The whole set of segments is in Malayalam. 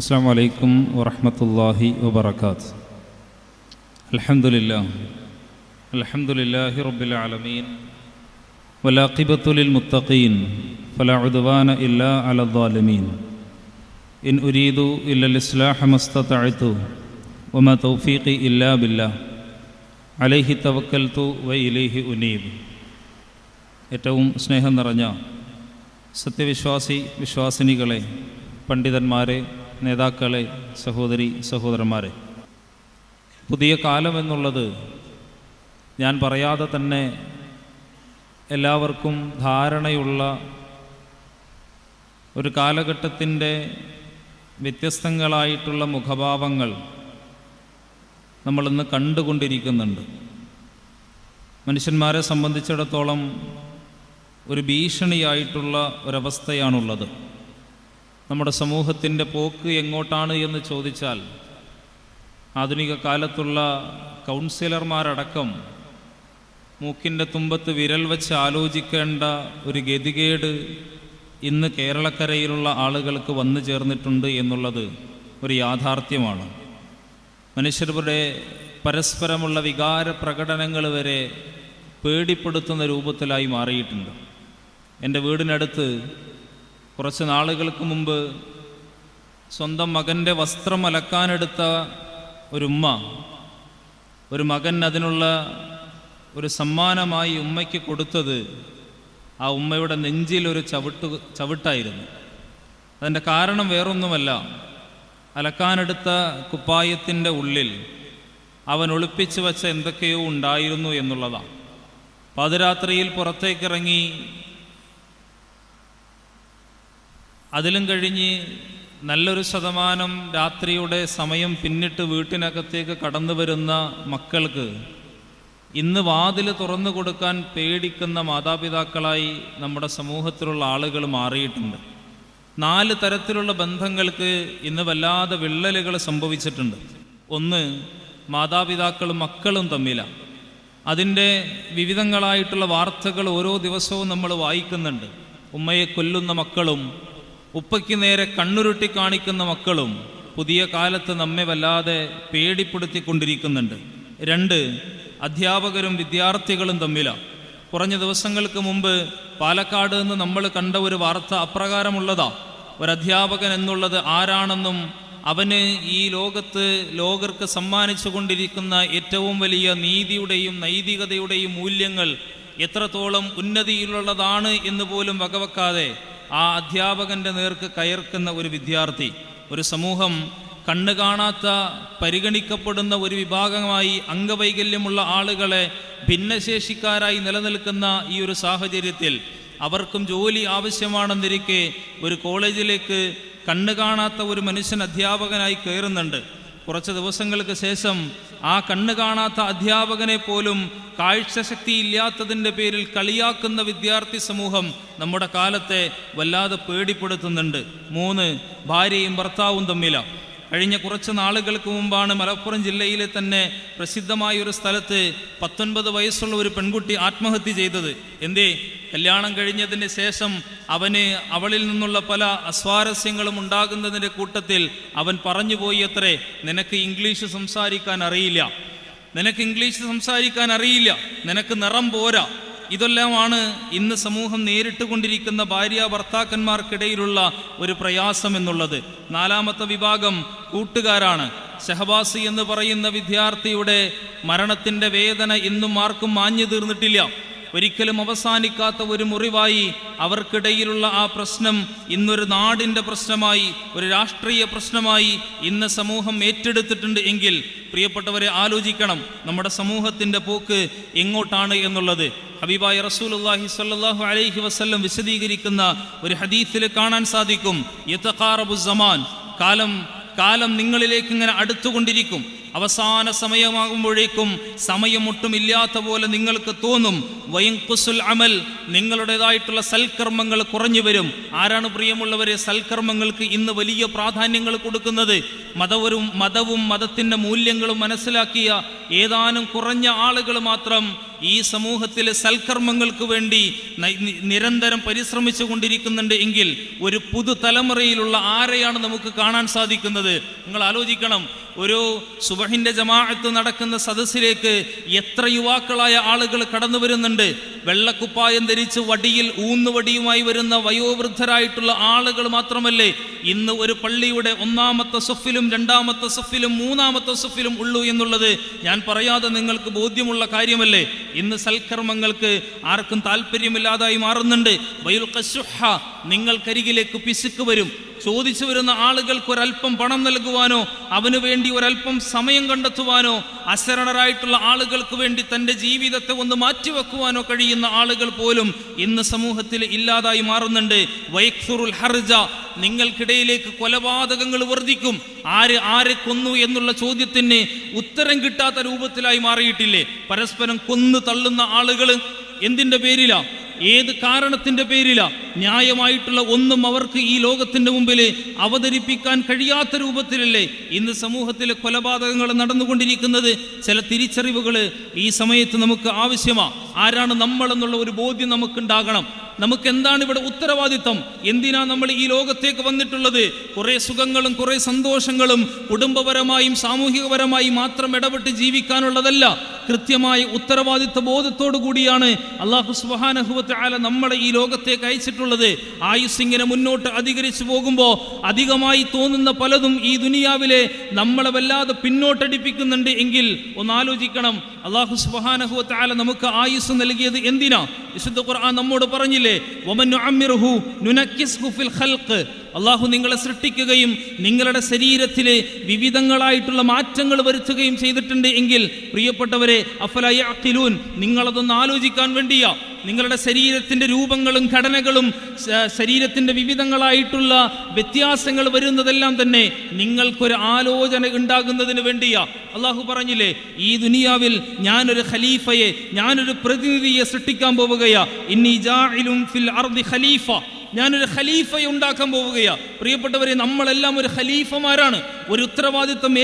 അസ്സലാമു അലൈക്കും വറഹ്മത്തുള്ളാഹി വബറകാതുഹു. അൽഹംദുലില്ലാഹി റബ്ബിൽ ആലമീൻ വലാഖിബത്തു ലിൽ മുത്തഖീൻ ഫലാ ഉദ്വാന ഇല്ലാ അലൽ ളാലിമീൻ. ഇൻ ഉരീദു ഇല്ലൽ ഇസ്ലാഹ മസ്തതഅതു വമാ തൗഫീഖി ഇല്ലാ ബില്ലാഹ് അലൈഹി തവക്കൽതു വ ഇലൈഹി ഉനീബ്. ഏറ്റവും സ്നേഹം നിറഞ്ഞ വിശ്വാസിനികളെ, പണ്ഡിതന്മാരെ, നേതാക്കളെ, സഹോദരന്മാരെ, പുതിയ കാലം എന്നുള്ളത് ഞാൻ പറയാതെ തന്നെ എല്ലാവർക്കും ധാരണയുള്ള ഒരു കാലഘട്ടത്തിൻ്റെ വ്യത്യസ്തങ്ങളായിട്ടുള്ള മുഖഭാവങ്ങൾ നമ്മളിന്ന് കണ്ടുകൊണ്ടിരിക്കുന്നുണ്ട്. മനുഷ്യന്മാരെ സംബന്ധിച്ചിടത്തോളം ഒരു ഭീഷണിയായിട്ടുള്ള ഒരവസ്ഥയാണുള്ളത്. നമ്മുടെ സമൂഹത്തിൻ്റെ പോക്ക് എങ്ങോട്ടാണ് എന്ന് ചോദിച്ചാൽ ആധുനിക കാലത്തുള്ള കൗൺസിലർമാരടക്കം മൂക്കിൻ്റെ തുമ്പത്ത് വിരൽ വെച്ച് ആലോചിക്കേണ്ട ഒരു ഗതികേട് ഇന്ന് കേരളക്കരയിലുള്ള ആളുകൾക്ക് വന്നു ചേർന്നിട്ടുണ്ട് എന്നുള്ളത് ഒരു യാഥാർത്ഥ്യമാണ്. മനുഷ്യരുടെ പരസ്പരമുള്ള വികാര പ്രകടനങ്ങൾ വരെ പേടിപ്പെടുത്തുന്ന രൂപത്തിലായി മാറിയിട്ടുണ്ട്. എൻ്റെ വീടിനടുത്ത് കുറച്ച് നാളുകൾക്ക് മുമ്പ് സ്വന്തം മകൻ്റെ വസ്ത്രം അലക്കാനെടുത്ത ഒരു മകൻ അതിനുള്ള ഒരു സമ്മാനമായി ഉമ്മയ്ക്ക് കൊടുത്തത് ആ ഉമ്മയുടെ നെഞ്ചിലൊരു ചവിട്ടായിരുന്നു. അതിൻ്റെ കാരണം വേറൊന്നുമല്ല, അലക്കാനെടുത്ത കുപ്പായത്തിൻ്റെ ഉള്ളിൽ അവൻ ഒളിപ്പിച്ചു വച്ച എന്തൊക്കെയോ ഉണ്ടായിരുന്നു എന്നുള്ളതാണ്. പാതിരാത്രിയിൽ പുറത്തേക്കിറങ്ങി അതിലും കഴിഞ്ഞ് നല്ലൊരു ശതമാനം രാത്രിയുടെ സമയം പിന്നിട്ട് വീട്ടിനകത്തേക്ക് കടന്നു വരുന്ന മക്കൾക്ക് ഇന്ന് വാതിൽ തുറന്നു കൊടുക്കാൻ പേടിക്കുന്ന മാതാപിതാക്കളായി നമ്മുടെ സമൂഹത്തിലുള്ള ആളുകൾ മാറിയിട്ടുണ്ട്. 4 തരത്തിലുള്ള ബന്ധങ്ങൾക്ക് ഇന്ന് വല്ലാതെ വിള്ളലുകൾ സംഭവിച്ചിട്ടുണ്ട്. ഒന്ന്, മാതാപിതാക്കളും മക്കളും തമ്മിലാണ്. അതിൻ്റെ വിവിധങ്ങളായിട്ടുള്ള വാർത്തകൾ ഓരോ ദിവസവും നമ്മൾ വായിക്കുന്നുണ്ട്. ഉമ്മയെ കൊല്ലുന്ന മക്കളും ഉപ്പയ്ക്ക് നേരെ കണ്ണുരുട്ടി കാണിക്കുന്ന മക്കളും പുതിയ കാലത്ത് നമ്മെ വല്ലാതെ പേടിപ്പെടുത്തിക്കൊണ്ടിരിക്കുന്നുണ്ട്. 2, അധ്യാപകരും വിദ്യാർത്ഥികളും തമ്മിലാണ്. കുറഞ്ഞ ദിവസങ്ങൾക്ക് മുമ്പ് പാലക്കാട് നിന്ന് നമ്മൾ കണ്ട ഒരു വാർത്ത അപ്രകാരമുള്ളതാ. ഒരധ്യാപകൻ എന്നുള്ളത് ആരാണെന്നും അവന് ഈ ലോകർക്ക് സമ്മാനിച്ചു കൊണ്ടിരിക്കുന്ന ഏറ്റവും വലിയ നീതിയുടെയും നൈതികതയുടെയും മൂല്യങ്ങൾ എത്രത്തോളം ഉന്നതിയിലുള്ളതാണ് എന്ന് പോലും വകവെക്കാതെ ആ അധ്യാപകൻ്റെ നേർക്ക് കയർക്കുന്ന ഒരു വിദ്യാർത്ഥി. ഒരു സമൂഹം കണ്ണ് കാണാത്ത, പരിഗണിക്കപ്പെടുന്ന ഒരു വിഭാഗമായി അംഗവൈകല്യമുള്ള ആളുകളെ ഭിന്നശേഷിക്കാരായി നിലനിൽക്കുന്ന ഈ ഒരു സാഹചര്യത്തിൽ അവർക്കും ജോലി ആവശ്യമാണെന്നിരിക്കെ ഒരു കോളേജിലേക്ക് കണ്ണ് കാണാത്ത ഒരു മനുഷ്യൻ അധ്യാപകനായി കയറുന്നുണ്ട്. കുറച്ച് ദിവസങ്ങൾക്ക് ശേഷം ആ കണ്ണ് കാണാത്ത അധ്യാപകനെ പോലും കാഴ്ചശക്തി ഇല്ലാത്തതിൻ്റെ പേരിൽ കളിയാക്കുന്ന വിദ്യാർത്ഥി സമൂഹം നമ്മുടെ കാലത്തെ വല്ലാതെ പേടിപ്പെടുത്തുന്നുണ്ട്. 3, ഭാര്യയും ഭർത്താവും തമ്മിലാണ്. കഴിഞ്ഞ കുറച്ച് നാളുകൾക്ക് മുമ്പാണ് മലപ്പുറം ജില്ലയിലെ തന്നെ പ്രസിദ്ധമായ ഒരു സ്ഥലത്ത് 19 വയസ്സുള്ള ഒരു പെൺകുട്ടി ആത്മഹത്യ ചെയ്തത്. എന്തേ? കല്യാണം കഴിഞ്ഞതിന് ശേഷം അവളിൽ നിന്നുള്ള പല അസ്വാരസ്യങ്ങളും ഉണ്ടാകുന്നതിൻ്റെ കൂട്ടത്തിൽ അവൻ പറഞ്ഞുപോയി അത്രേ, നിനക്ക് ഇംഗ്ലീഷ് സംസാരിക്കാൻ അറിയില്ല, നിനക്ക് നിറം പോരാ. ഇതെല്ലാമാണ് ഇന്ന് സമൂഹം നേരിട്ട് കൊണ്ടിരിക്കുന്ന ഭാര്യ ഭർത്താക്കന്മാർക്കിടയിലുള്ള ഒരു പ്രയാസം എന്നുള്ളത്. 4ാമത്തെ വിഭാഗം കൂട്ടുകാരാണ്. ഷഹബാസ് എന്ന് പറയുന്ന വിദ്യാർത്ഥിയുടെ മരണത്തിൻ്റെ വേദന ഇന്നും ആർക്കും മാഞ്ഞു തീർന്നിട്ടില്ല. ഒരിക്കലും അവസാനിക്കാത്ത ഒരു മുറിവായി അവർക്കിടയിലുള്ള ആ പ്രശ്നം ഇന്നൊരു നാടിൻ്റെ പ്രശ്നമായി, ഒരു രാഷ്ട്രീയ പ്രശ്നമായി ഇന്ന് സമൂഹം ഏറ്റെടുത്തിട്ടുണ്ട് എങ്കിൽ പ്രിയപ്പെട്ടവരെ ആലോചിക്കണം, നമ്മുടെ സമൂഹത്തിൻ്റെ പോക്ക് എങ്ങോട്ടാണ് എന്നുള്ളത്. ഹബീബായ റസൂലുള്ളാഹി സ്വല്ലല്ലാഹു അലൈഹി വസല്ലം വിശദീകരിക്കുന്ന ഒരു ഹദീസിൽ കാണാൻ സാധിക്കും, യതഖാറബു സമാൻ, കാലം നിങ്ങളിലേക്ക് ഇങ്ങനെ അടുത്തുകൊണ്ടിരിക്കും. അവസാന സമയമാകുമ്പോഴേക്കും സമയം ഒട്ടുമില്ലാത്ത പോലെ നിങ്ങൾക്ക് തോന്നും. വയൻഖുസുൽ അമൽ, നിങ്ങളുടേതായിട്ടുള്ള സൽക്കർമ്മങ്ങൾ കുറഞ്ഞു വരും. ആരാണ് പ്രിയമുള്ളവരെ സൽക്കർമ്മങ്ങൾക്ക് ഇന്ന് വലിയ പ്രാധാന്യങ്ങൾ കൊടുക്കുന്നത്? മതവും മതത്തിൻ്റെ മൂല്യങ്ങളും മനസ്സിലാക്കിയ ഏതാനും കുറഞ്ഞ ആളുകൾ മാത്രം ഈ സമൂഹത്തിലെ സൽക്കർമ്മങ്ങൾക്ക് വേണ്ടി നിരന്തരം പരിശ്രമിച്ചു കൊണ്ടിരിക്കുന്നുണ്ട് എങ്കിൽ ഒരു പുതുതലമുറയിലുള്ള ആരെയാണ് നമുക്ക് കാണാൻ സാധിക്കുന്നത്? നിങ്ങൾ ആലോചിക്കണം, ഒരു സുബഹിന്റെ ജമാഅത്ത് നടക്കുന്ന സദസ്സിലേക്ക് എത്ര യുവാക്കളായ ആളുകൾ കടന്നു വരുന്നുണ്ട്. വെള്ളക്കുപ്പായം ധരിച്ച് വടിയിൽ ഊന്നുവടിയുമായി വരുന്ന വയോവൃദ്ധരായിട്ടുള്ള ആളുകൾ മാത്രമല്ലേ ഇന്ന് ഒരു പള്ളിയുടെ ഒന്നാമത്തെ സഫിലും രണ്ടാമത്തെ സഫിലും മൂന്നാമത്തെ സഫിലും ഉള്ളൂ എന്നുള്ളത് ഞാൻ പറയാതെ നിങ്ങൾക്ക് ബോധ്യമുള്ള കാര്യമല്ലേ? ഇന്ന് സൽക്കർമ്മങ്ങൾക്ക് ആർക്കും താല്പര്യമില്ലാതായി മാറുന്നുണ്ട്. നിങ്ങൾക്കരികിലേക്ക് പിശുക്ക് വരും. ചോദിച്ചു വരുന്ന ആളുകൾക്ക് ഒരല്പം പണം നൽകുവാനോ അവന് വേണ്ടി ഒരല്പം സമയം കണ്ടെത്തുവാനോ അശരണരായിട്ടുള്ള ആളുകൾക്ക് വേണ്ടി തൻ്റെ ജീവിതത്തെ ഒന്ന് മാറ്റിവെക്കുവാനോ കഴിയുന്ന ആളുകൾ പോലും ഇന്ന് സമൂഹത്തിൽ ഇല്ലാതായി മാറുന്നുണ്ട്. വൈഖ്സുറുൽ ഹർജ, നിങ്ങൾക്കിടയിലേക്ക് കൊലപാതകങ്ങൾ വർദ്ധിക്കും. ആരെ കൊന്നു എന്നുള്ള ചോദ്യത്തിന് ഉത്തരം കിട്ടാത്ത രൂപത്തിലായി മാറിയിട്ടില്ലേ? പരസ്പരം കൊന്നു തള്ളുന്ന ആളുകൾ എന്തിൻ്റെ പേരിലാ? ഏത് കാരണത്തിന്റെ പേരിലാ? ന്യായമായിട്ടുള്ള ഒന്നും അവർക്ക് ഈ ലോകത്തിന്റെ മുമ്പിൽ അവതരിപ്പിക്കാൻ കഴിയാത്ത രൂപത്തിലല്ലേ ഇന്ന് സമൂഹത്തിലെ കൊലപാതകങ്ങൾ നടന്നുകൊണ്ടിരിക്കുന്നത്? ചില തിരിച്ചറിവുകൾ ഈ സമയത്ത് നമുക്ക് ആവശ്യമാണ്. ആരാണ് നമ്മൾ എന്നുള്ള ഒരു ബോധ്യം നമുക്കുണ്ടാകണം. നമുക്ക് എന്താണ് ഇവിടെ ഉത്തരവാദിത്തം? എന്തിനാ നമ്മൾ ഈ ലോകത്തേക്ക് വന്നിട്ടുള്ളത്? കുറെ സുഖങ്ങളും കുറെ സന്തോഷങ്ങളും കുടുംബപരമായും സാമൂഹികപരമായും മാത്രം ഇടപെട്ട് ജീവിക്കാനുള്ളതല്ല. കൃത്യമായ ഉത്തരവാദിത്വ ബോധത്തോടു കൂടിയാണ് അല്ലാഹു സുബ്ഹാനഹു വ തആല നമ്മളെ ഈ ലോകത്തേക്ക് അയച്ചിട്ടുള്ളത്. ആയുസ് ഇങ്ങനെ മുന്നോട്ട് അധികരിച്ചു പോകുമ്പോൾ അധികമായി തോന്നുന്ന പലതും ഈ ദുനിയാവിലെ നമ്മളെ വല്ലാതെ പിന്നോട്ടടിപ്പിക്കുന്നുണ്ട് എങ്കിൽ ഒന്ന് ആലോചിക്കണം. അല്ലാഹു സുബ്ഹാനഹു വ തആല നമുക്ക് ആയുസ് നൽകിയത് എന്തിനാ? വിശുദ്ധ ഖുർആൻ നമ്മോട് പറഞ്ഞില്ലേ, വമൻ നുഅമ്മിറുഹു നുനക്കിസ്ഹു ഫിൽ ഖൽഖ്. അല്ലാഹു നിങ്ങളെ സൃഷ്ടിക്കുകയും നിങ്ങളുടെ ശരീരത്തിലെ വിവിധങ്ങളായിട്ടുള്ള മാറ്റങ്ങൾ വരുത്തുകയും ചെയ്തിട്ടുണ്ട് എങ്കിൽ പ്രിയപ്പെട്ടവരെ, അഫലാ യഅഖിലൂൻ, നിങ്ങളതൊന്ന് ആലോചിക്കാൻ വേണ്ടിയാ. നിങ്ങളുടെ ശരീരത്തിന്റെ രൂപങ്ങളും ഘടനകളും ശരീരത്തിന്റെ വിവിധങ്ങളായിട്ടുള്ള വ്യത്യാസങ്ങൾ വരുന്നതെല്ലാം തന്നെ നിങ്ങൾക്കൊരു ആലോചന ഉണ്ടാകുന്നതിന് വേണ്ടിയാ. അള്ളാഹു പറഞ്ഞില്ലേ, ഈ ദുനിയാവിൽ ഞാനൊരു ഖലീഫയെ, ഞാനൊരു പ്രതിനിധിയെ സൃഷ്ടിക്കാൻ പോവുകയാ. ഇന്നി ജാഇലുൻ ഫിൽ അർദി ഖലീഫ, ഞാനൊരു ഖലീഫയെ ഉണ്ടാക്കാൻ പോവുകയാ. പ്രിയപ്പെട്ടവരെ, നമ്മളെല്ലാം ഒരു ഖലീഫമാരാണ്. ഒരു ഉത്തരവാദിത്വം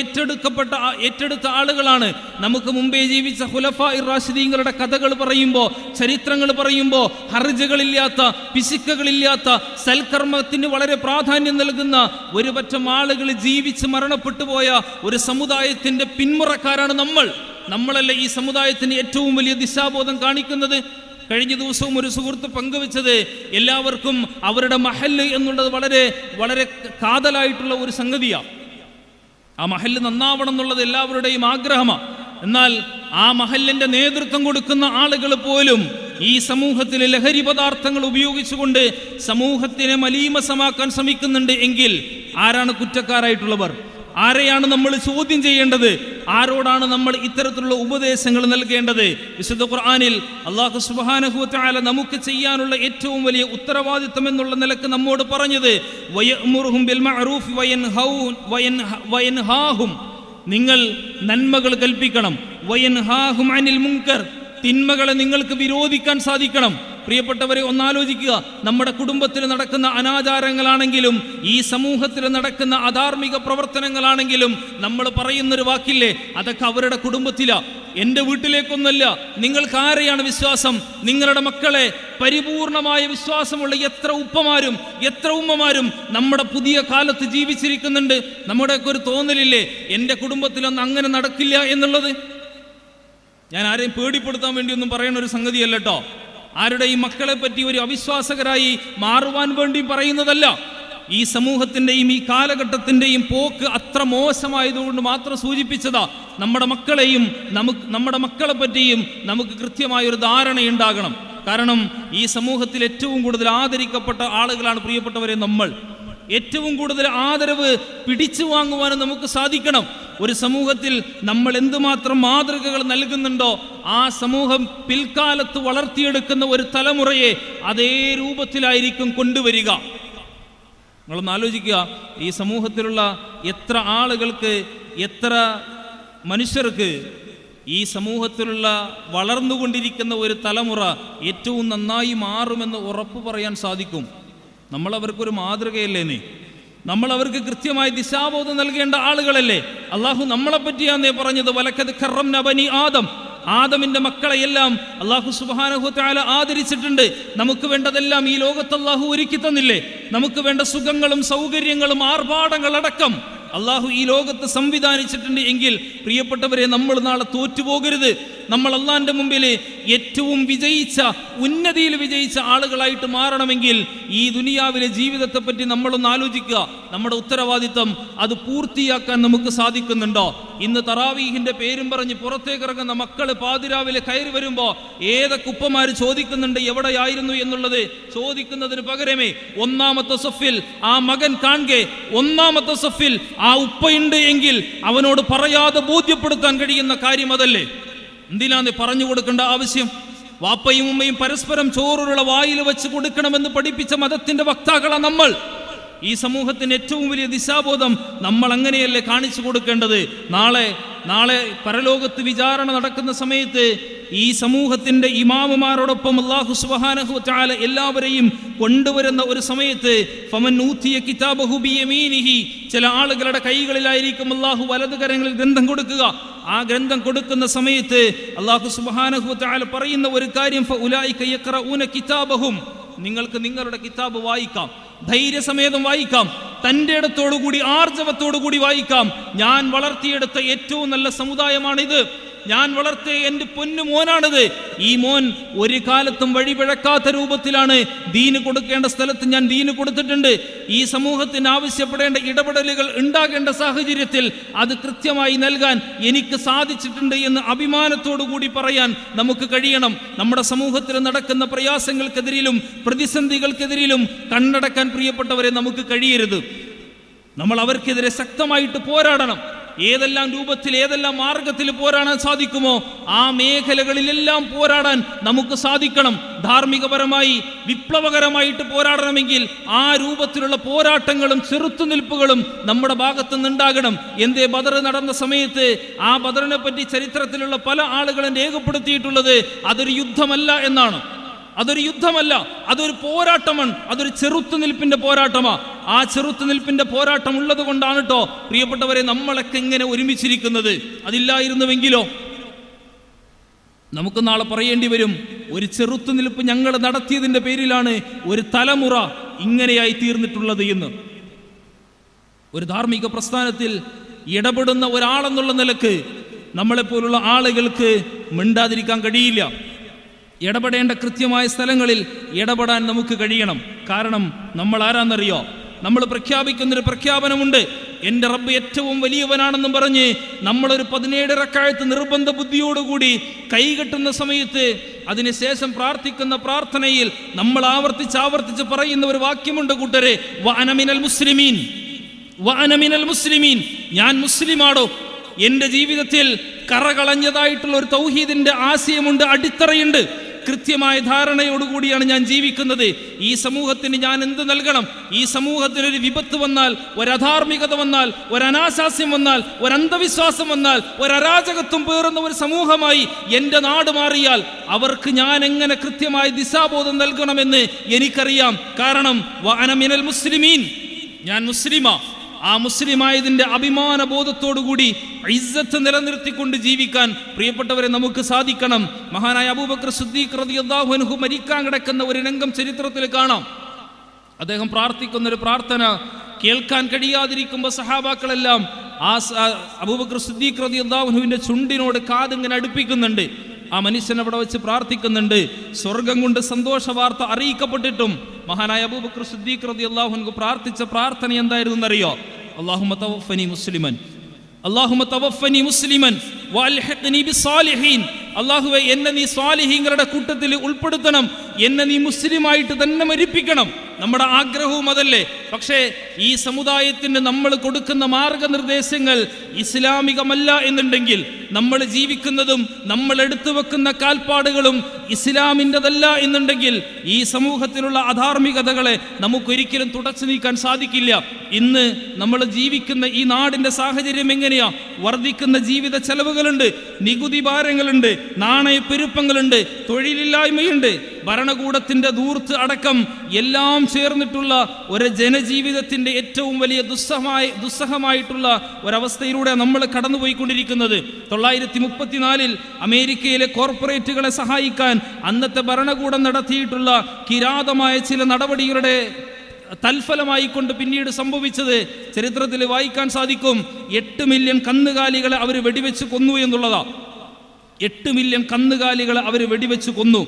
ഏറ്റെടുത്ത ആളുകളാണ്. നമുക്ക് മുമ്പേ ജീവിച്ച ഖുലഫാഇർ റാഷിദീങ്ങളുടെ കഥകൾ പറയുമ്പോൾ, ചരിത്രങ്ങൾ പറയുമ്പോൾ, ഹർജകളില്ലാത്ത, പിശുക്കുകളില്ലാത്ത, സൽക്കർമ്മത്തിന് വളരെ പ്രാധാന്യം നൽകുന്ന ഒരു പറ്റം ആളുകൾ ജീവിച്ച് മരണപ്പെട്ടു പോയ ഒരു സമുദായത്തിന്റെ പിന്മുറക്കാരാണ് നമ്മളല്ലേ ഈ സമുദായത്തിന് ഏറ്റവും വലിയ ദിശാബോധം കാണിക്കുന്നത്. കഴിഞ്ഞ ദിവസവും ഒരു സുഹൃത്ത് പങ്കുവെച്ചത്, എല്ലാവർക്കും അവരുടെ മഹല്ല് എന്നുള്ളത് വളരെ വളരെ കാതലായിട്ടുള്ള ഒരു സംഗതിയാണ്. ആ മഹല്ല് നന്നാവണം എന്നുള്ളത് എല്ലാവരുടെയും ആഗ്രഹമാണ്. എന്നാൽ ആ മഹല്ലിന്റെ നേതൃത്വം കൊടുക്കുന്ന ആളുകൾ പോലും ഈ സമൂഹത്തിലെ ലഹരി പദാർത്ഥങ്ങൾ ഉപയോഗിച്ചുകൊണ്ട് സമൂഹത്തിനെ മലീമസമാക്കാൻ ശ്രമിക്കുന്നുണ്ട് എങ്കിൽ ആരാണ് കുറ്റക്കാരായിട്ടുള്ളവർ? ആരെയാണ് നമ്മൾ ചോദ്യം ചെയ്യേണ്ടത്? ആരോടാണ് നമ്മൾ ഇത്തരത്തിലുള്ള ഉപദേശങ്ങൾ നൽകേണ്ടത്? വിശുദ്ധ ഖുർആനിൽ അല്ലാഹു സുബ്ഹാനഹു വ തആല നമുക്ക് ചെയ്യാനുള്ള ഏറ്റവും വലിയ ഉത്തരവാദിത്തം എന്നുള്ള നിലക്ക് നമ്മോട് പറഞ്ഞത്, വയഅ്മുറുഹും ബിൽ മഅറൂഫ് വയൻഹാഹും, നിങ്ങൾ നന്മകൾ കൽപ്പിക്കണം. വയൻഹാഹും അനിൽ മുൻകർ, തിന്മകളെ നിങ്ങൾക്ക് വിരോധിക്കാൻ സാധിക്കണം. പ്രിയപ്പെട്ടവരെ, ഒന്നാലോചിക്കുക. നമ്മുടെ കുടുംബത്തിൽ നടക്കുന്ന അനാചാരങ്ങളാണെങ്കിലും ഈ സമൂഹത്തിൽ നടക്കുന്ന അധാർമിക പ്രവർത്തനങ്ങളാണെങ്കിലും നമ്മൾ പറയുന്നൊരു വാക്കില്ലേ, അതൊക്കെ അവരുടെ കുടുംബത്തിലാ, എൻ്റെ വീട്ടിലേക്കൊന്നല്ല. നിങ്ങൾക്ക് ആരെയാണ് വിശ്വാസം? നിങ്ങളുടെ മക്കളെ പരിപൂർണമായ വിശ്വാസമുള്ള എത്ര ഉപ്പമാരും എത്ര ഉമ്മമാരും നമ്മുടെ പുതിയ കാലത്ത് ജീവിച്ചിരിക്കുന്നുണ്ട്. നമ്മുടെയൊക്കെ ഒരു തോന്നലില്ലേ, എൻ്റെ കുടുംബത്തിലൊന്നും അങ്ങനെ നടക്കില്ല എന്നുള്ളത്. ഞാൻ ആരെയും പേടിപ്പെടുത്താൻ വേണ്ടി ഒന്നും പറയുന്ന ഒരു സംഗതിയല്ല കേട്ടോ. ആരുടെ ഈ മക്കളെ പറ്റി ഒരു അവിശ്വാസകരായി മാറുവാൻ വേണ്ടി പറയുന്നതല്ല. ഈ സമൂഹത്തിൻ്റെയും ഈ കാലഘട്ടത്തിൻ്റെയും പോക്ക് അത്ര മോശമായതുകൊണ്ട് മാത്രം സൂചിപ്പിച്ചതാ. നമ്മുടെ മക്കളെ പറ്റിയും നമുക്ക് കൃത്യമായൊരു ധാരണയുണ്ടാകണം. കാരണം ഈ സമൂഹത്തിൽ ഏറ്റവും കൂടുതൽ ആദരിക്കപ്പെട്ട ആളുകളാണ് പ്രിയപ്പെട്ടവരെ നമ്മൾ. ഏറ്റവും കൂടുതൽ ആദരവ് പിടിച്ചു വാങ്ങുവാനും നമുക്ക് സാധിക്കണം. ഒരു സമൂഹത്തിൽ നമ്മൾ എന്തുമാത്രം മാതൃകകൾ നൽകുന്നുണ്ടോ ആ സമൂഹം പിൽക്കാലത്ത് വളർത്തിയെടുക്കുന്ന ഒരു തലമുറയെ അതേ രൂപത്തിലായിരിക്കും കൊണ്ടുവരിക. നിങ്ങളൊന്ന് ആലോചിക്കുക, ഈ സമൂഹത്തിലുള്ള എത്ര ആളുകൾക്ക്, എത്ര മനുഷ്യർക്ക് ഈ സമൂഹത്തിലുള്ള വളർന്നുകൊണ്ടിരിക്കുന്ന ഒരു തലമുറ ഏറ്റവും നന്നായി മാറുമെന്ന് ഉറപ്പ് പറയാൻ സാധിക്കും. നമ്മളവർക്കൊരു മാതൃകയല്ലേന്നേ. നമ്മൾ അവർക്ക് കൃത്യമായി ദിശാബോധം നൽകേണ്ട ആളുകളല്ലേ. അള്ളാഹു നമ്മളെ പറ്റിയാന്നേ പറഞ്ഞത്, വലക്കദ് കറംന ബനി ആദം, ആദമിന്റെ മക്കളെയെല്ലാം അള്ളാഹു സുബ്ഹാനഹു വ തആല ആദരിച്ചിട്ടുണ്ട്. നമുക്ക് വേണ്ടതെല്ലാം ഈ ലോകത്ത് അള്ളാഹു ഒരുക്കി തന്നില്ലേ? നമുക്ക് വേണ്ട സുഖങ്ങളും സൗകര്യങ്ങളും ആർഭാടങ്ങളടക്കം അള്ളാഹു ഈ ലോകത്ത് സംവിധാനിച്ചിട്ടുണ്ട് എങ്കിൽ പ്രിയപ്പെട്ടവരെ, നമ്മൾ നാളെ തോറ്റുപോകരുത്. നമ്മൾ അള്ളാഹിന്റെ മുമ്പിൽ ഏറ്റവും വിജയിച്ച, ഉന്നതിയിൽ വിജയിച്ച ആളുകളായിട്ട് മാറണമെങ്കിൽ ഈ ദുനിയാവിലെ ജീവിതത്തെ പറ്റി നമ്മളൊന്ന് ആലോചിക്കുക. നമ്മുടെ ഉത്തരവാദിത്തം അത് പൂർത്തിയാക്കാൻ നമുക്ക് സാധിക്കുന്നുണ്ടോ? ഇന്ന് തറാവീഹിന്റെ പേരും പറഞ്ഞ് പുറത്തേക്ക് ഇറങ്ങുന്ന മക്കള് പാതിരാവിലെ കയറി വരുമ്പോ ഏതൊക്കെ ഉപ്പമാര് ചോദിക്കുന്നുണ്ട് എവിടെയായിരുന്നു എന്നുള്ളത്. ചോദിക്കുന്നതിന് പകരമേ ഒന്നാമത്തെ സഫിൽ ആ മകൻ കാണെ, ഒന്നാമത്തെ സഫിൽ ആ ഉപ്പയുണ്ട് എങ്കിൽ അവനോട് പറയാതെ ബോധ്യപ്പെടുത്താൻ കഴിയുന്ന കാര്യം അതല്ലേ? എന്തിനാന്ന് പറഞ്ഞു കൊടുക്കേണ്ട ആവശ്യം? വാപ്പയും ഉമ്മയും പരസ്പരം ചോറുള്ള വായിൽ വെച്ച് കൊടുക്കണമെന്ന് പഠിപ്പിച്ച മതത്തിന്റെ വക്താക്കളാണ് നമ്മൾ. ഈ സമൂഹത്തിന് ഏറ്റവും വലിയ ദിശാബോധം നമ്മൾ അങ്ങനെയല്ലേ കാണിച്ചു കൊടുക്കേണ്ടത്? നാളെ പരലോകത്ത് വിചാരണ നടക്കുന്ന സമയത്ത് ഈ സമൂഹത്തിന്റെ ഇമാമുമാരോടൊപ്പം അല്ലാഹു സുബ്ഹാനഹു വ തആല എല്ലാവരെയും കൊണ്ടുവരുന്ന ഒരു സമയത്ത് ഫമൻ ഊതിയ കിതാബഹു ബിയമീനിഹി, ചില ആളുകളുടെ കൈകളിലായിരിക്കും അല്ലാഹു വലതുകരങ്ങളിൽ ഗ്രന്ഥം കൊടുക്കുക. ആ ഗ്രന്ഥം കൊടുക്കുന്ന സമയത്ത് അല്ലാഹു സുബ്ഹാനഹു വ തആല പറയുന്ന ഒരു കാര്യം, ഫഉലൈക യഖറഊന കിതാബഹും, നിങ്ങൾക്ക് നിങ്ങളുടെ കിതാബ് വായിക്കാം, ധൈര്യസമേതം വായിക്കാം, തൻ്റെ ഇടത്തോടുകൂടി ആർജവത്തോടുകൂടി വായിക്കാം. ഞാൻ വളർത്തിയെടുത്ത ഏറ്റവും നല്ല സമുദായമാണിത്, ഞാൻ വളർത്തിയ എൻ്റെ പൊന്നു മോനാണിത്. ഈ മോൻ ഒരു കാലത്തും വഴിപിഴക്കാത്ത രൂപത്തിലാണ് ദീന് കൊടുക്കേണ്ട സ്ഥലത്ത് ഞാൻ ദീന് കൊടുത്തിട്ടുണ്ട്. ഈ സമൂഹത്തിന് ആവശ്യപ്പെടേണ്ട ഇടപെടലുകൾ ഉണ്ടാകേണ്ട സാഹചര്യത്തിൽ അത് കൃത്യമായി നൽകാൻ എനിക്ക് സാധിച്ചിട്ടുണ്ട് എന്ന് അഭിമാനത്തോടു കൂടി പറയാൻ നമുക്ക് കഴിയണം. നമ്മുടെ സമൂഹത്തിൽ നടക്കുന്ന പ്രയാസങ്ങൾക്കെതിരിലും പ്രതിസന്ധികൾക്കെതിരിലും കണ്ണടക്കാൻ പ്രിയപ്പെട്ടവരെ നമുക്ക് കഴിയരുത്. നമ്മൾ അവർക്കെതിരെ ശക്തമായിട്ട് പോരാടണം. ഏതെല്ലാം രൂപത്തിൽ, ഏതെല്ലാം മാർഗത്തിൽ പോരാടാൻ സാധിക്കുമോ ആ മേഖലകളിലെല്ലാം പോരാടാൻ നമുക്ക് സാധിക്കണം. ധാർമ്മികപരമായി വിപ്ലവകരമായിട്ട് പോരാടണമെങ്കിൽ ആ രൂപത്തിലുള്ള പോരാട്ടങ്ങളും ചെറുത്തുനിൽപ്പുകളും നമ്മുടെ ഭാഗത്തു നിന്നുണ്ടാകണം. എന്തേ ബദർ നടന്ന സമയത്ത് ആ ബദറിനെ പറ്റി ചരിത്രത്തിലുള്ള പല ആളുകളും രേഖപ്പെടുത്തിയിട്ടുള്ളത് അതൊരു യുദ്ധമല്ല എന്നാണ്. അതൊരു യുദ്ധമല്ല, അതൊരു പോരാട്ടമാണ്, അതൊരു ചെറുത്തുനിൽപ്പിന്റെ പോരാട്ടമാണ്. ആ ചെറുത്തുനിൽപ്പിന്റെ പോരാട്ടം ഉള്ളത് കൊണ്ടാണ് കേട്ടോ പ്രിയപ്പെട്ടവരെ നമ്മളൊക്കെ ഇങ്ങനെ ഒരുമിച്ചിരിക്കുന്നത്. അതില്ലായിരുന്നുവെങ്കിലോ നമുക്ക് നാളെ പറയേണ്ടി വരും, ഒരു ചെറുത്തുനിൽപ്പ് ഞങ്ങൾ നടത്തിയതിന്റെ പേരിലാണ് ഒരു തലമുറ ഇങ്ങനെയായി തീർന്നിട്ടുള്ളത് എന്ന്. ഒരു ധാർമ്മിക പ്രസ്ഥാനത്തിൽ ഇടപെടുന്ന ഒരാളെന്നുള്ള നിലക്ക് നമ്മളെപ്പോലുള്ള ആളുകൾക്ക് മിണ്ടാതിരിക്കാൻ കഴിയില്ല. ഇടപെടേണ്ട കൃത്യമായ സ്ഥലങ്ങളിൽ ഇടപെടാൻ നമുക്ക് കഴിയണം. കാരണം നമ്മൾ ആരാന്നറിയോ? നമ്മൾ പ്രഖ്യാപിക്കുന്നൊരു പ്രഖ്യാപനമുണ്ട്, എൻ്റെ റബ്ബ് ഏറ്റവും വലിയവനാണെന്നും പറഞ്ഞ് നമ്മളൊരു 17 റക്അത്ത് നിർബന്ധ ബുദ്ധിയോടുകൂടി കൈകെട്ടുന്ന സമയത്ത് അതിനുശേഷം പ്രാർത്ഥിക്കുന്ന പ്രാർത്ഥനയിൽ നമ്മൾ ആവർത്തിച്ച് പറയുന്ന ഒരു വാക്യമുണ്ട് കൂട്ടരെ, വഅന മിനൽ മുസ്ലിമീൻ, വഅന മിനൽ മുസ്ലിമീൻ, ഞാൻ മുസ്ലിമാണോ? എൻ്റെ ജീവിതത്തിൽ കറകളഞ്ഞതായിട്ടുള്ള ഒരു തൗഹീദിന്റെ ആശയമുണ്ട്, അടിത്തറയുണ്ട്, കൃത്യമായ ധാരണയോടുകൂടിയാണ് ഞാൻ ജീവിക്കുന്നത്. ഈ സമൂഹത്തിന് ഞാൻ എന്ത് നൽകണം? ഈ സമൂഹത്തിനൊരു വിപത്ത് വന്നാൽ, ഒരധാർമികത വന്നാൽ, ഒരനാശാസ്യം വന്നാൽ, ഒരന്ധവിശ്വാസം വന്നാൽ, ഒരരാജകത്വം പേറുന്ന ഒരു സമൂഹമായി എൻ്റെ നാട് മാറിയാൽ അവർക്ക് ഞാൻ എങ്ങനെ കൃത്യമായ ദിശാബോധം നൽകണമെന്ന് എനിക്കറിയാം. കാരണം വഅന മിനൽ മുസ്ലിമീൻ, ഞാൻ മുസ്ലിമാ. ആ മുസ്ലിമായതിൻ്റെ അഭിമാന ബോധത്തോടുകൂടി ഇസ്സത്ത് നിലനിർത്തിക്കൊണ്ട് ജീവിക്കാൻ പ്രിയപ്പെട്ടവരെ നമുക്ക് സാധിക്കണം. മഹാനായ അബൂബക്കർ സിദ്ദീഖ് റളിയല്ലാഹു അൻഹു മരിക്കാൻ കിടക്കുന്ന ഒരു രംഗം ചരിത്രത്തിൽ കാണാം. അദ്ദേഹം പ്രാർത്ഥിക്കുന്നൊരു പ്രാർത്ഥന കേൾക്കാൻ കഴിയാതിരിക്കുമ്പോൾ സഹാബാക്കളെല്ലാം ആ അബൂബക്കർ സിദ്ദീഖ് റളിയല്ലാഹു അൻഹുവിന്റെ ചുണ്ടിനോട് കാതിങ്ങനെ അടുപ്പിക്കുന്നുണ്ട്. ആ മനുഷ്യൻ അവിടെ വെച്ച് പ്രാർത്ഥിക്കുന്നുണ്ട്. സ്വർഗം കൊണ്ട് സന്തോഷ വാർത്ത അറിയിക്കപ്പെട്ടിട്ടും മഹാനായ അബൂബക്കർ സിദ്ദീഖ് റളിയല്ലാഹു അൻഹു പ്രാർത്ഥിച്ച പ്രാർത്ഥന എന്തായിരുന്നു എന്നറിയോ? അല്ലാഹുമ്മ തവഫനി മുസ്ലിമൻ, അല്ലാഹുമ്മ തവഫനി മുസ്ലിമൻ വഅൽഹിഖ്നി ബിസ്സാലിഹീൻ. അല്ലാഹുവേ, എന്നെ നീ സ്വാലിഹീങ്ങളുടെ കൂട്ടത്തിൽ ഉൾപ്പെടുത്തണം, എന്നെ നീ മുസ്ലിമായിട്ട് തന്നെ മരിപ്പിക്കണം. നമ്മുടെ ആഗ്രഹവും അതല്ലേ. പക്ഷേ ഈ സമുദായത്തിന് നമ്മൾ കൊടുക്കുന്ന മാർഗനിർദ്ദേശങ്ങൾ ഇസ്ലാമികമല്ല എന്നുണ്ടെങ്കിൽ, നമ്മൾ ജീവിക്കുന്നതും നമ്മൾ എടുത്തു വെക്കുന്ന കാൽപ്പാടുകളും ഇസ്ലാമിൻ്റെതല്ല എന്നുണ്ടെങ്കിൽ ഈ സമൂഹത്തിലുള്ള അധാർമികതകളെ നമുക്കൊരിക്കലും തുടച്ചു നീക്കാൻ സാധിക്കില്ല. ഇന്ന് നമ്മൾ ജീവിക്കുന്ന ഈ നാടിൻ്റെ സാഹചര്യം എങ്ങനെയാ? വർദ്ധിക്കുന്ന ജീവിത ചെലവുകളുണ്ട്, നികുതി ഭാരങ്ങളുണ്ട്, നാണയപ്പെരുപ്പങ്ങളുണ്ട്, തൊഴിലില്ലായ്മയുണ്ട്. ഭരണകൂടത്തിന്റെ ധൂർത്ത് അടക്കം എല്ലാം ചേർന്നിട്ടുള്ള ഒരു ജനജീവിതത്തിന്റെ ഏറ്റവും വലിയ ദുസ്സഹമായിട്ടുള്ള ഒരവസ്ഥയിലൂടെ നമ്മൾ കടന്നുപോയിക്കൊണ്ടിരിക്കുന്നത്. 1934 അമേരിക്കയിലെ കോർപ്പറേറ്റുകളെ സഹായിക്കാൻ അന്നത്തെ ഭരണകൂടം നടത്തിയിട്ടുള്ള കിരാതമായ ചില നടപടികളുടെ തൽഫലമായിക്കൊണ്ട് പിന്നീട് സംഭവിച്ചത് ചരിത്രത്തിൽ വായിക്കാൻ സാധിക്കും. 8 മില്യൺ കന്നുകാലികളെ അവർ വെടിവെച്ച് കൊന്നു എന്നുള്ളതാ. 8 മില്യൺ കന്നുകാലികളെ അവർ വെടിവെച്ച് കൊന്നു.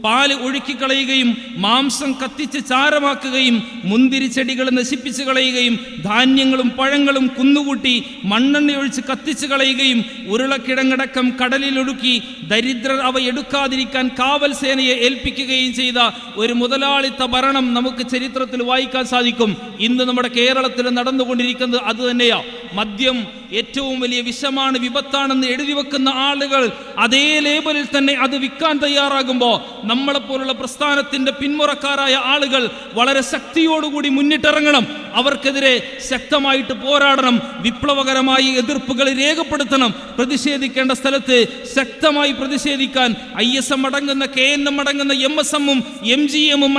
പാല് ഒഴുക്കിക്കളയുകയും മാംസം കത്തിച്ച് ചാരമാക്കുകയും മുന്തിരിച്ചെടികൾ നശിപ്പിച്ചു കളയുകയും ധാന്യങ്ങളും പഴങ്ങളും കുന്നുകൂട്ടി മണ്ണെണ്ണയൊഴിച്ച് കത്തിച്ചു കളയുകയും ഉരുളക്കിഴങ്ങടക്കം കടലിലൊടുക്കി ദരിദ്രർ അവ എടുക്കാതിരിക്കാൻ കാവൽ സേനയെ ഏൽപ്പിക്കുകയും ചെയ്ത ഒരു മുതലാളിത്ത ഭരണം നമുക്ക് ചരിത്രത്തിൽ വായിക്കാൻ സാധിക്കും. ഇന്ന് നമ്മുടെ കേരളത്തിൽ നടന്നുകൊണ്ടിരിക്കുന്നത് അത് തന്നെയാ. മദ്യം ഏറ്റവും വലിയ വിഷമാണ്, വിപത്താണെന്ന് എഴുതി വെക്കുന്ന ആളുകൾ അതേ ലേബലിൽ തന്നെ അത് വിൽക്കാൻ തയ്യാറാകുമ്പോൾ നമ്മളെപ്പോലുള്ള പ്രസ്ഥാനത്തിന്റെ പിന്മുറക്കാരായ ആളുകൾ വളരെ ശക്തിയോടുകൂടി മുന്നിട്ടിറങ്ങണം. അവർക്കെതിരെ ശക്തമായിട്ട് പോരാടണം. വിപ്ലവകരമായി എതിർപ്പുകൾ രേഖപ്പെടുത്തണം. പ്രതിഷേധിക്കേണ്ട സ്ഥലത്ത് ശക്തമായി പ്രതിഷേധിക്കാൻ ISM അടങ്ങുന്ന, KNM അടങ്ങുന്ന, MSM-ഉം MGM-ഉം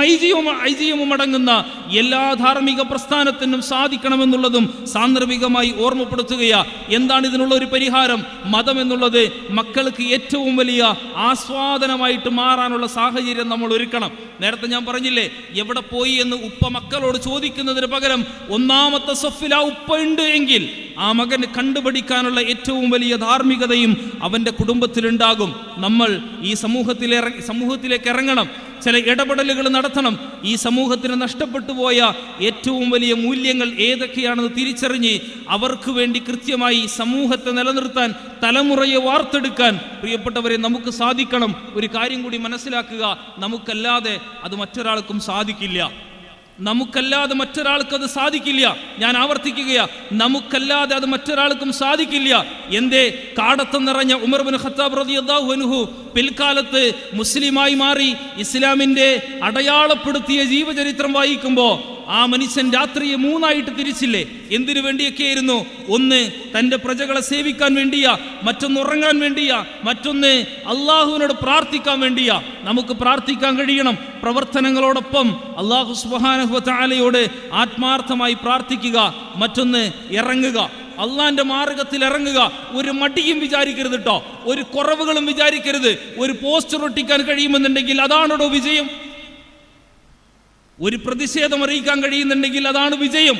IGM-ഉം അടങ്ങുന്ന എല്ലാ ധാർമ്മിക പ്രസ്ഥാനത്തിനും സാധിക്കണമെന്നുള്ളതും സാന്ദർഭികമായി ഓർമ്മപ്പെടുത്തുകയാണ്. എന്താണ് ഇതിനുള്ള ഒരു പരിഹാരം? മതം എന്നുള്ളത് മക്കൾക്ക് ഏറ്റവും വലിയ ആസ്വാദനമായിട്ട് മാറാനുള്ള സാഹചര്യം നമ്മൾ ഒരുക്കണം. നേരത്തെ ഞാൻ പറഞ്ഞില്ലേ, എവിടെ പോയി എന്ന് ഉപ്പ മക്കളോട് ചോദിക്കുന്നതിന് പകരം ഒന്നാമത്തെ സഫിൽ ആ ഉപ്പ ഉണ്ട് എങ്കിൽ ആ മകന് കണ്ടുപിടിക്കാനുള്ള ഏറ്റവും വലിയ ധാർമ്മികതയും അവൻ്റെ കുടുംബത്തിലുണ്ടാകും. നമ്മൾ ഈ സമൂഹത്തിലേക്ക് ഇറങ്ങണം. ചില ഇടപെടലുകൾ നടത്തണം. ഈ സമൂഹത്തിന് നഷ്ടപ്പെട്ടു പോയ ഏറ്റവും വലിയ മൂല്യങ്ങൾ ഏതൊക്കെയാണെന്ന് തിരിച്ചറിഞ്ഞ് അവർക്ക് വേണ്ടി കൃത്യമായി സമൂഹത്തെ നിലനിർത്താൻ, തലമുറയെ വാർത്തെടുക്കാൻ പ്രിയപ്പെട്ടവരെ നമുക്ക് സാധിക്കണം. ഒരു കാര്യം കൂടി മനസ്സിലാക്കുക, നമുക്കല്ലാതെ അത് മറ്റൊരാൾക്കും സാധിക്കില്ല. നമുക്കല്ലാതെ മറ്റൊരാൾക്ക് അത് സാധിക്കില്ല. ഞാൻ ആവർത്തിക്കുകയാ, നമുക്കല്ലാതെ അത് മറ്റൊരാൾക്കും സാധിക്കില്ല. എന്തേ? കാടത്തം നിറഞ്ഞ ഉമർ ഇബ്നു ഖത്താബ് റളിയല്ലാഹു അൻഹു പിൽക്കാലത്ത് മുസ്ലിമായി മാറി ഇസ്ലാമിന്റെ അടയാളപ്പെടുത്തിയ ജീവചരിത്രം വായിക്കുമ്പോൾ ആ മനുഷ്യൻ രാത്രിയെ 3ആയിട്ട് തിരിച്ചില്ലേ? എന്തിനു വേണ്ടിയൊക്കെയായിരുന്നു? ഒന്ന് തൻ്റെ പ്രജകളെ സേവിക്കാൻ വേണ്ടിയാ, മറ്റൊന്ന് ഉറങ്ങാൻ വേണ്ടിയാ, മറ്റൊന്ന് അള്ളാഹുവിനോട് പ്രാർത്ഥിക്കാൻ വേണ്ടിയാ. നമുക്ക് പ്രാർത്ഥിക്കാൻ കഴിയണം. പ്രവർത്തനങ്ങളോടൊപ്പം അള്ളാഹു സുബ്ഹാനഹു വ തആലയോട് ആത്മാർത്ഥമായി പ്രാർത്ഥിക്കുക. മറ്റൊന്ന് ഇറങ്ങുക, അള്ളാന്റെ മാർഗത്തിൽ ഇറങ്ങുക. ഒരു മടിയും വിചാരിക്കരുത് കേട്ടോ, ഒരു കുറവുകളും വിചാരിക്കരുത്. ഒരു പോസ്റ്റർ ഒട്ടിക്കാൻ കഴിയുമെന്നുണ്ടെങ്കിൽ അതാണോ വിജയം? ഒരു പ്രതിഷേധം അറിയിക്കാൻ കഴിയുന്നുണ്ടെങ്കിൽ അതാണ് വിജയം.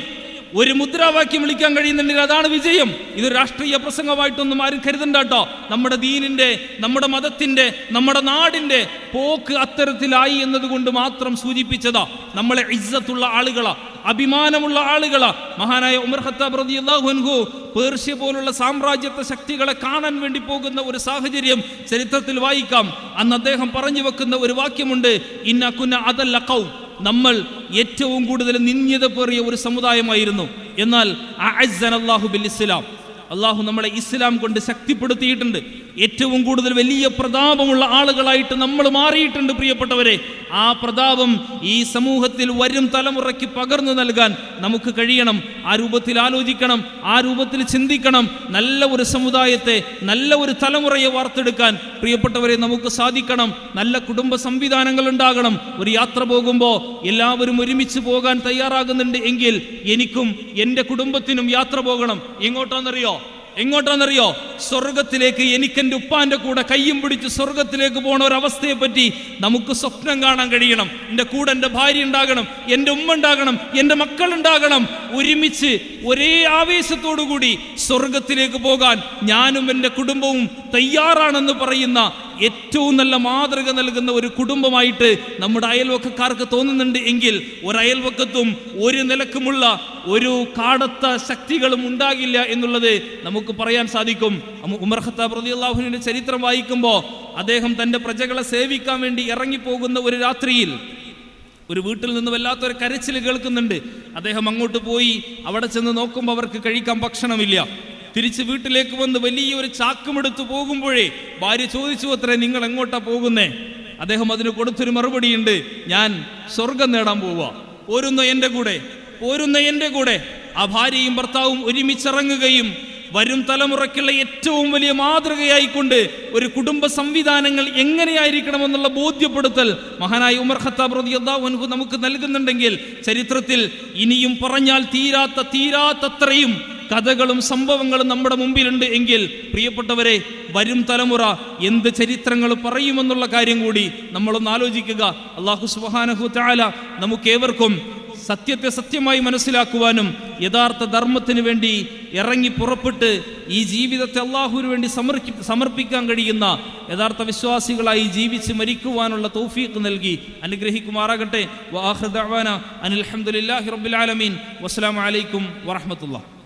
ഒരു മുദ്രാവാക്യം വിളിക്കാൻ കഴിയുന്നുണ്ടെങ്കിൽ അതാണ് വിജയം. ഇത് രാഷ്ട്രീയ പ്രസംഗമായിട്ടൊന്നും ആരും കരുതണ്ട കേട്ടോ. നമ്മുടെ ദീനിന്റെ, നമ്മുടെ മതത്തിന്റെ, നമ്മുടെ നാടിന്റെ പോക്ക് അത്തരത്തിലായി എന്നതുകൊണ്ട് മാത്രം സൂചിപ്പിച്ചതാ. നമ്മളെ ഇസ്സത്തുള്ള ആളുകളാ, അഭിമാനമുള്ള ആളുകളാ. മഹാനായ ഉമർ ഖത്താബ് റളിയല്ലാഹു അൻഹു പേർഷ്യ പോലുള്ള സാമ്രാജ്യത്വ ശക്തികളെ കാണാൻ വേണ്ടി പോകുന്ന ഒരു സാഹചര്യം ചരിത്രത്തിൽ വായിക്കാം. അന്ന് അദ്ദേഹം പറഞ്ഞു വെക്കുന്ന ഒരു വാക്യമുണ്ട്, ഇന്ന കുന്ന അതല്ല ഖൗം, നമ്മൾ ഏറ്റവും കൂടുതൽ നിന്ദ്യത പേറിയ ഒരു സമുദായമായിരുന്നു. എന്നാൽ അഅസ്സനല്ലാഹു ബിൽ ഇസ്ലാം, അള്ളാഹു നമ്മളെ ഇസ്ലാം കൊണ്ട് ശക്തിപ്പെടുത്തിയിട്ടുണ്ട്. ഏറ്റവും കൂടുതൽ വലിയ പ്രതാപമുള്ള ആളുകളായിട്ട് നമ്മൾ മാറിയിട്ടുണ്ട്. പ്രിയപ്പെട്ടവരെ, ആ പ്രതാപം ഈ സമൂഹത്തിൽ വരും തലമുറയ്ക്ക് പകർന്നു നൽകാൻ നമുക്ക് കഴിയണം. ആ രൂപത്തിൽ ആലോചിക്കണം, ആ രൂപത്തിൽ ചിന്തിക്കണം. നല്ല ഒരു സമുദായത്തെ, നല്ല ഒരു തലമുറയെ വാർത്തെടുക്കാൻ പ്രിയപ്പെട്ടവരെ നമുക്ക് സാധിക്കണം. നല്ല കുടുംബ സംവിധാനങ്ങൾ ഉണ്ടാകണം. ഒരു യാത്ര പോകുമ്പോൾ എല്ലാവരും ഒരുമിച്ച് പോകാൻ തയ്യാറാകുന്നുണ്ട് എങ്കിൽ എനിക്കും എൻ്റെ കുടുംബത്തിനും യാത്ര പോകണം. എങ്ങോട്ടാണെന്നറിയോ? സ്വർഗത്തിലേക്ക്. എനിക്കെൻ്റെ ഉപ്പാന്റെ കൂടെ കയ്യും പിടിച്ച് സ്വർഗത്തിലേക്ക് പോണ ഒരവസ്ഥയെ പറ്റി നമുക്ക് സ്വപ്നം കാണാൻ കഴിയണം. എൻ്റെ കൂടെ എൻ്റെ ഭാര്യ ഉണ്ടാകണം, എൻ്റെ ഉമ്മ ഉണ്ടാകണം, എൻ്റെ മക്കൾ ഉണ്ടാകണം. ഒരുമിച്ച് ഒരേ ആവേശത്തോടു കൂടി സ്വർഗത്തിലേക്ക് പോകാൻ ഞാനും എൻ്റെ കുടുംബവും തയ്യാറാണെന്ന് പറയുന്ന ഏറ്റവും നല്ല മാതൃക നൽകുന്ന ഒരു കുടുംബമായിട്ട് നമ്മുടെ അയൽവക്കക്കാർക്ക് തോന്നുന്നുണ്ട് എങ്കിൽ ഒരയൽവക്കത്തും ഒരു നിലക്കുമുള്ള ഒരു കാടത്ത ശക്തികളും ഉണ്ടാകില്ല എന്നുള്ളത് നമുക്ക് പറയാൻ സാധിക്കും. ഉമർ ഖത്താബ് റളിയല്ലാഹു അൻഹുവിന്റെ ചരിത്രം വായിക്കുമ്പോൾ അദ്ദേഹം തൻ്റെ പ്രജകളെ സേവിക്കാൻ വേണ്ടി ഇറങ്ങിപ്പോകുന്ന ഒരു രാത്രിയിൽ ഒരു വീട്ടിൽ നിന്ന് വല്ലാത്തൊരു കരച്ചിൽ കേൾക്കുന്നുണ്ട്. അദ്ദേഹം അങ്ങോട്ട് പോയി അവിടെ ചെന്ന് നോക്കുമ്പോൾ അവർക്ക് കഴിക്കാൻ ഭക്ഷണമില്ല. തിരിച്ച് വീട്ടിലേക്ക് വന്ന് വലിയൊരു ചാക്കുമെടുത്ത് പോകുമ്പോഴേ ഭാര്യ ചോദിച്ചു, അത്രേ, നിങ്ങൾ എങ്ങോട്ടാ പോകുന്നേ? അദ്ദേഹം അതിന് കൊടുത്തൊരു മറുപടിയുണ്ട്, ഞാൻ സ്വർഗം നേടാൻ പോവുക, പോരുന്ന എൻ്റെ കൂടെ. ആ ഭാര്യയും ഭർത്താവും ഒരുമിച്ചിറങ്ങുകയും വരും തലമുറയ്ക്കുള്ള ഏറ്റവും വലിയ മാതൃകയായിക്കൊണ്ട് ഒരു കുടുംബ സംവിധാനങ്ങൾ എങ്ങനെയായിരിക്കണമെന്നുള്ള ബോധ്യപ്പെടുത്തൽ മഹാനായ ഉമർ ഖത്താബ് റളിയല്ലാഹു അൻഹു നമുക്ക് നൽകുന്നുണ്ടെങ്കിൽ, ചരിത്രത്തിൽ ഇനിയും പറഞ്ഞാൽ തീരാത്തത്രയും കഥകളും സംഭവങ്ങളും നമ്മുടെ മുമ്പിലുണ്ട് എങ്കിൽ, പ്രിയപ്പെട്ടവരെ, വരും തലമുറ എന്ത് ചരിത്രങ്ങൾ പറയുമെന്നുള്ള കാര്യം കൂടി നമ്മളൊന്ന് ആലോചിക്കുക. അല്ലാഹു സുബ്ഹാനഹു വ തആല നമുക്കേവർക്കും സത്യത്തെ സത്യമായി മനസ്സിലാക്കുവാനും യഥാർത്ഥ ധർമ്മത്തിന് വേണ്ടി ഇറങ്ങി പുറപ്പെട്ട് ഈ ജീവിതത്തെ അള്ളാഹുവിന് വേണ്ടി സമർപ്പിക്കാൻ കഴിയുന്ന യഥാർത്ഥ വിശ്വാസികളായി ജീവിച്ച് മരിക്കുവാനുള്ള തൗഫീഖ് നൽകി അനുഗ്രഹിക്കുമാറാകട്ടെ. വആഖിറു ദഅ്വാനാ അനിൽ ഹംദുലില്ലാഹി റബ്ബിൽ ആലമീൻ. വസ്സലാമു അലൈക്കും വറഹ്മത്തുള്ളാഹി.